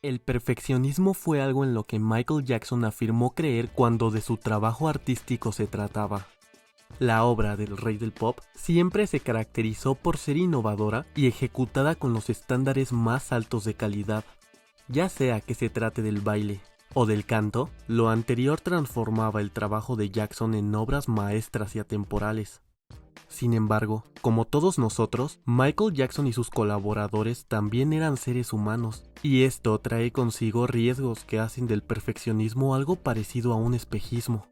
El perfeccionismo fue algo en lo que Michael Jackson afirmó creer cuando de su trabajo artístico se trataba. La obra del Rey del Pop siempre se caracterizó por ser innovadora y ejecutada con los estándares más altos de calidad. Ya sea que se trate del baile o del canto, lo anterior transformaba el trabajo de Jackson en obras maestras y atemporales. Sin embargo, como todos nosotros, Michael Jackson y sus colaboradores también eran seres humanos, y esto trae consigo riesgos que hacen del perfeccionismo algo parecido a un espejismo.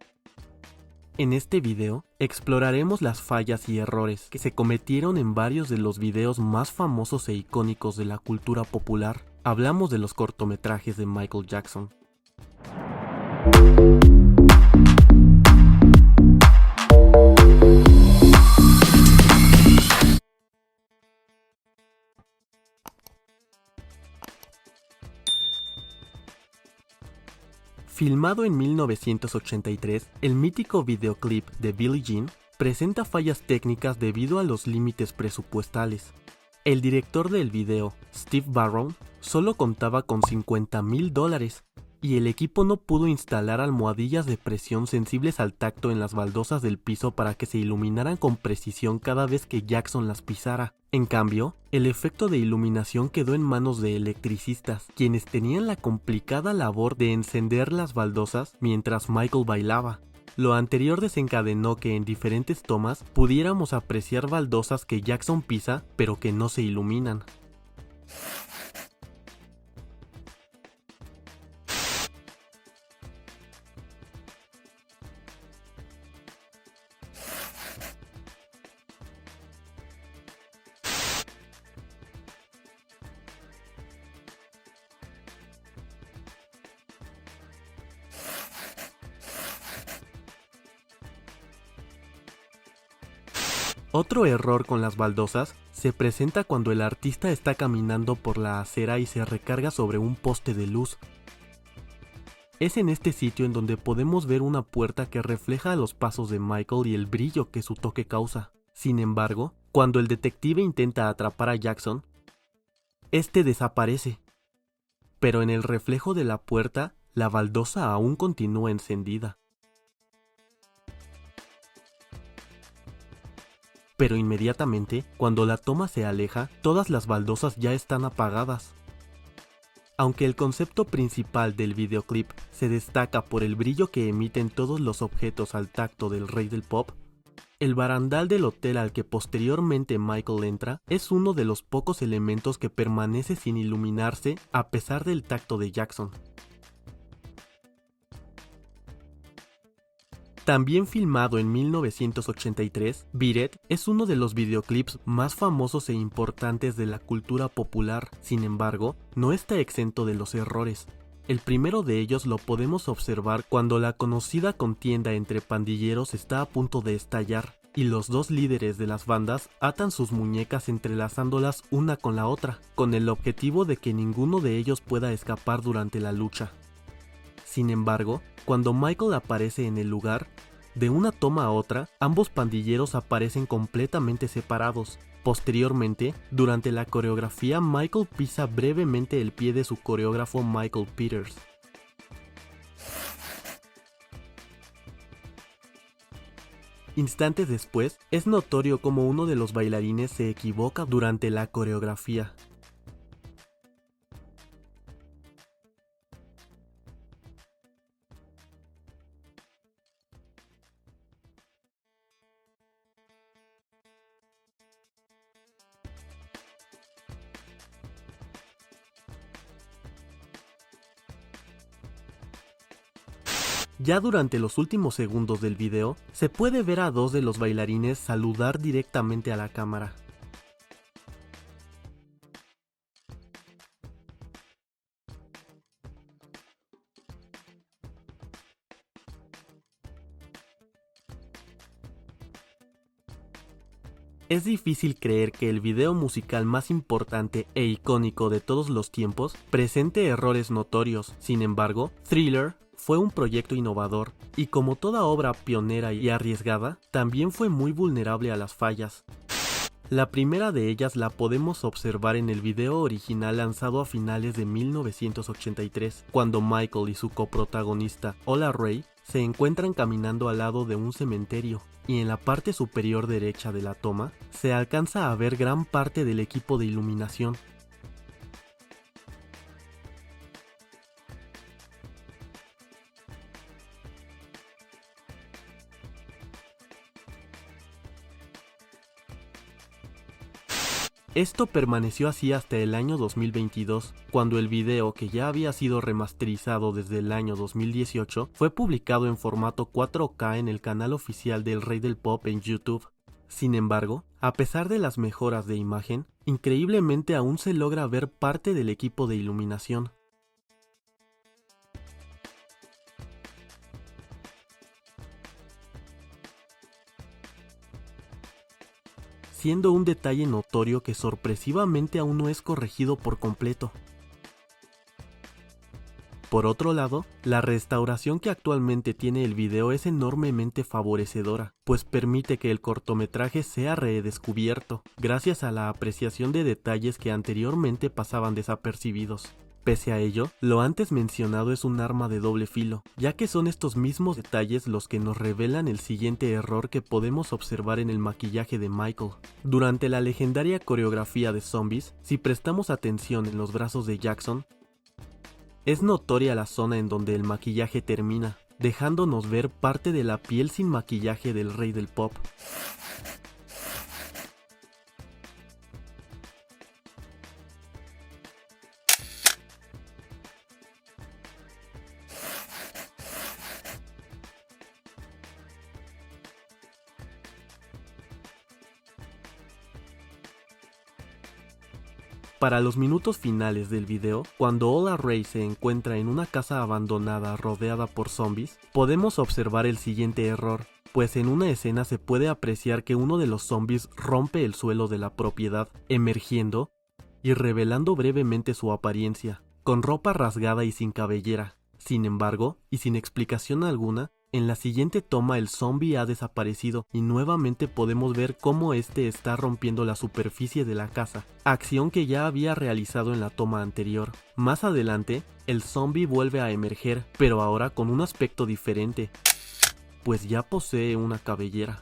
En este video, exploraremos las fallas y errores que se cometieron en varios de los videos más famosos e icónicos de la cultura popular. Hablamos de los cortometrajes de Michael Jackson. Filmado en 1983, el mítico videoclip de Billie Jean presenta fallas técnicas debido a los límites presupuestales. El director del video, Steve Barron, solo contaba con $50,000 y el equipo no pudo instalar almohadillas de presión sensibles al tacto en las baldosas del piso para que se iluminaran con precisión cada vez que Jackson las pisara. En cambio, el efecto de iluminación quedó en manos de electricistas, quienes tenían la complicada labor de encender las baldosas mientras Michael bailaba. Lo anterior desencadenó que en diferentes tomas pudiéramos apreciar baldosas que Jackson pisa, pero que no se iluminan. Otro error con las baldosas se presenta cuando el artista está caminando por la acera y se recarga sobre un poste de luz. Es en este sitio en donde podemos ver una puerta que refleja los pasos de Michael y el brillo que su toque causa. Sin embargo, cuando el detective intenta atrapar a Jackson, este desaparece. Pero en el reflejo de la puerta, la baldosa aún continúa encendida. Pero inmediatamente, cuando la toma se aleja, todas las baldosas ya están apagadas. Aunque el concepto principal del videoclip se destaca por el brillo que emiten todos los objetos al tacto del Rey del Pop, el barandal del hotel al que posteriormente Michael entra es uno de los pocos elementos que permanece sin iluminarse a pesar del tacto de Jackson. También filmado en 1983, Beat It es uno de los videoclips más famosos e importantes de la cultura popular. Sin embargo, no está exento de los errores. El primero de ellos lo podemos observar cuando la conocida contienda entre pandilleros está a punto de estallar, y los dos líderes de las bandas atan sus muñecas entrelazándolas una con la otra, con el objetivo de que ninguno de ellos pueda escapar durante la lucha. Sin embargo, cuando Michael aparece en el lugar, de una toma a otra, ambos pandilleros aparecen completamente separados. Posteriormente, durante la coreografía, Michael pisa brevemente el pie de su coreógrafo Michael Peters. Instantes después, es notorio cómo uno de los bailarines se equivoca durante la coreografía. Ya durante los últimos segundos del video, se puede ver a dos de los bailarines saludar directamente a la cámara. Es difícil creer que el video musical más importante e icónico de todos los tiempos presente errores notorios. Sin embargo, Thriller fue un proyecto innovador, y como toda obra pionera y arriesgada, también fue muy vulnerable a las fallas. La primera de ellas la podemos observar en el video original lanzado a finales de 1983, cuando Michael y su coprotagonista, Ola Ray, se encuentran caminando al lado de un cementerio, y en la parte superior derecha de la toma se alcanza a ver gran parte del equipo de iluminación. Esto permaneció así hasta el año 2022, cuando el video, que ya había sido remasterizado desde el año 2018, fue publicado en formato 4K en el canal oficial del Rey del Pop en YouTube. Sin embargo, a pesar de las mejoras de imagen, increíblemente aún se logra ver parte del equipo de iluminación. Siendo un detalle notorio que sorpresivamente aún no es corregido por completo. Por otro lado, la restauración que actualmente tiene el video es enormemente favorecedora, pues permite que el cortometraje sea redescubierto, gracias a la apreciación de detalles que anteriormente pasaban desapercibidos. Pese a ello, lo antes mencionado es un arma de doble filo, ya que son estos mismos detalles los que nos revelan el siguiente error que podemos observar en el maquillaje de Michael. Durante la legendaria coreografía de Zombies, si prestamos atención en los brazos de Jackson, es notoria la zona en donde el maquillaje termina, dejándonos ver parte de la piel sin maquillaje del Rey del Pop. Para los minutos finales del video, cuando Ola Ray se encuentra en una casa abandonada rodeada por zombies, podemos observar el siguiente error, pues en una escena se puede apreciar que uno de los zombies rompe el suelo de la propiedad, emergiendo y revelando brevemente su apariencia, con ropa rasgada y sin cabellera. Sin embargo, y sin explicación alguna, en la siguiente toma el zombie ha desaparecido y nuevamente podemos ver cómo este está rompiendo la superficie de la casa, acción que ya había realizado en la toma anterior. Más adelante, el zombie vuelve a emerger, pero ahora con un aspecto diferente, pues ya posee una cabellera.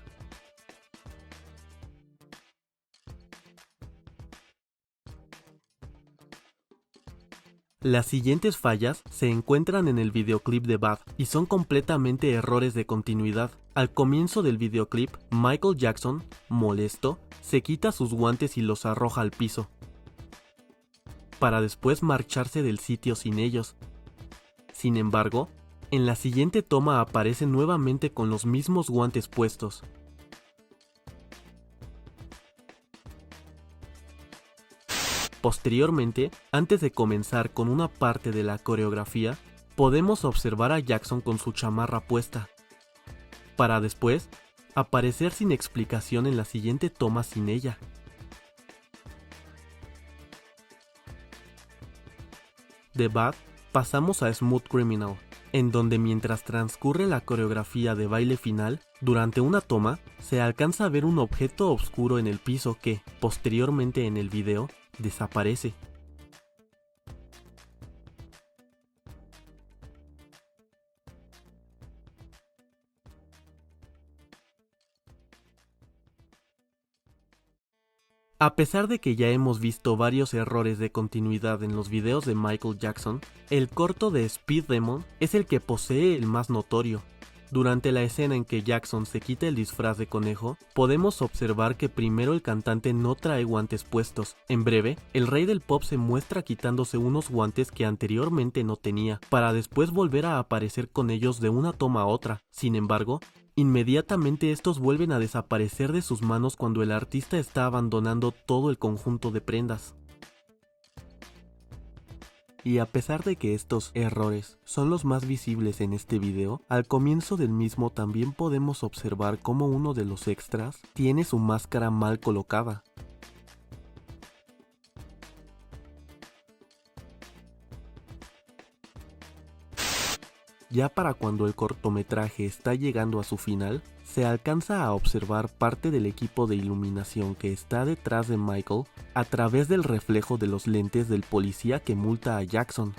Las siguientes fallas se encuentran en el videoclip de Bad y son completamente errores de continuidad. Al comienzo del videoclip, Michael Jackson, molesto, se quita sus guantes y los arroja al piso, para después marcharse del sitio sin ellos. Sin embargo, en la siguiente toma aparece nuevamente con los mismos guantes puestos. Posteriormente, antes de comenzar con una parte de la coreografía, podemos observar a Jackson con su chamarra puesta, para después aparecer sin explicación en la siguiente toma sin ella. De Bad pasamos a Smooth Criminal, en donde mientras transcurre la coreografía de baile final, durante una toma se alcanza a ver un objeto oscuro en el piso que, posteriormente en el video, desaparece. A pesar de que ya hemos visto varios errores de continuidad en los videos de Michael Jackson, el corto de Speed Demon es el que posee el más notorio. Durante la escena en que Jackson se quita el disfraz de conejo, podemos observar que primero el cantante no trae guantes puestos. En breve, el Rey del Pop se muestra quitándose unos guantes que anteriormente no tenía, para después volver a aparecer con ellos de una toma a otra. Sin embargo, inmediatamente estos vuelven a desaparecer de sus manos cuando el artista está abandonando todo el conjunto de prendas. Y a pesar de que estos errores son los más visibles en este video, al comienzo del mismo también podemos observar cómo uno de los extras tiene su máscara mal colocada. ya para cuando el cortometraje está llegando a su final, se alcanza a observar parte del equipo de iluminación que está detrás de Michael a través del reflejo de los lentes del policía que multa a Jackson.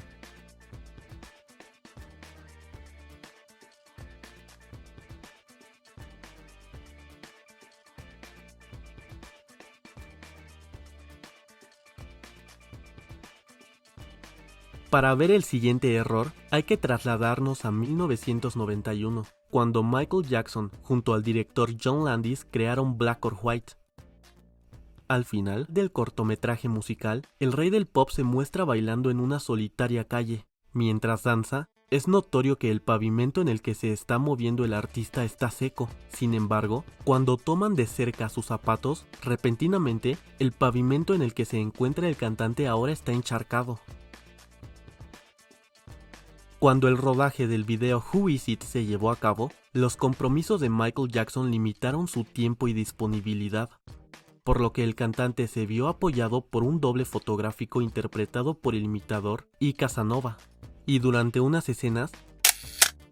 Para ver el siguiente error, hay que trasladarnos a 1991, cuando Michael Jackson junto al director John Landis crearon Black or White. Al final del cortometraje musical, el rey del pop se muestra bailando en una solitaria calle. Mientras danza, es notorio que el pavimento en el que se está moviendo el artista está seco. Sin embargo, cuando toman de cerca sus zapatos, repentinamente, el pavimento en el que se encuentra el cantante ahora está encharcado. Cuando el rodaje del video Who Is It se llevó a cabo, los compromisos de Michael Jackson limitaron su tiempo y disponibilidad, por lo que el cantante se vio apoyado por un doble fotográfico interpretado por el imitador y Casanova, y durante unas escenas,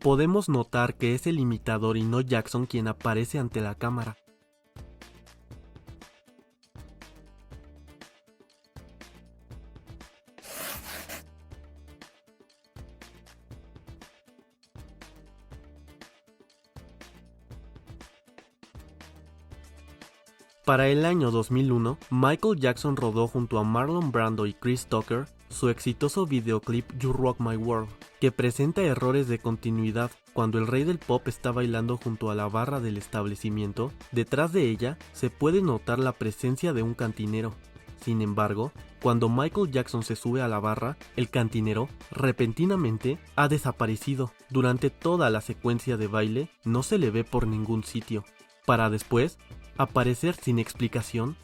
podemos notar que es el imitador y no Jackson quien aparece ante la cámara. Para el año 2001, Michael Jackson rodó junto a Marlon Brando y Chris Tucker su exitoso videoclip You Rock My World, que presenta errores de continuidad. Cuando el rey del pop está bailando junto a la barra del establecimiento, detrás de ella se puede notar la presencia de un cantinero. Sin embargo, cuando Michael Jackson se sube a la barra, el cantinero repentinamente ha desaparecido. Durante toda la secuencia de baile no se le ve por ningún sitio, para después aparecer sin explicación.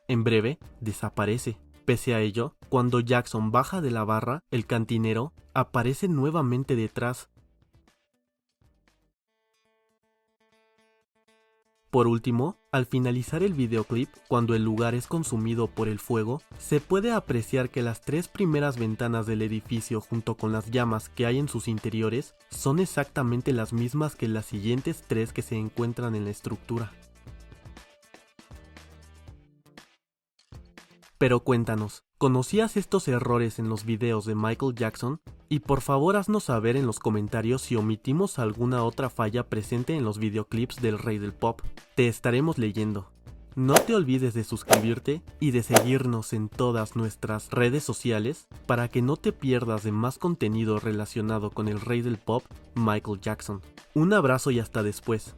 En breve, desaparece. Pese a ello, cuando Jackson baja de la barra, el cantinero aparece nuevamente detrás. Por último, al finalizar el videoclip, cuando el lugar es consumido por el fuego, se puede apreciar que las 3 primeras ventanas del edificio junto con las llamas que hay en sus interiores son exactamente las mismas que las siguientes 3 que se encuentran en la estructura. Pero cuéntanos, ¿conocías estos errores en los videos de Michael Jackson? Y por favor haznos saber en los comentarios si omitimos alguna otra falla presente en los videoclips del rey del pop. Te estaremos leyendo. No te olvides de suscribirte y de seguirnos en todas nuestras redes sociales para que no te pierdas de más contenido relacionado con el rey del pop, Michael Jackson. Un abrazo y hasta después.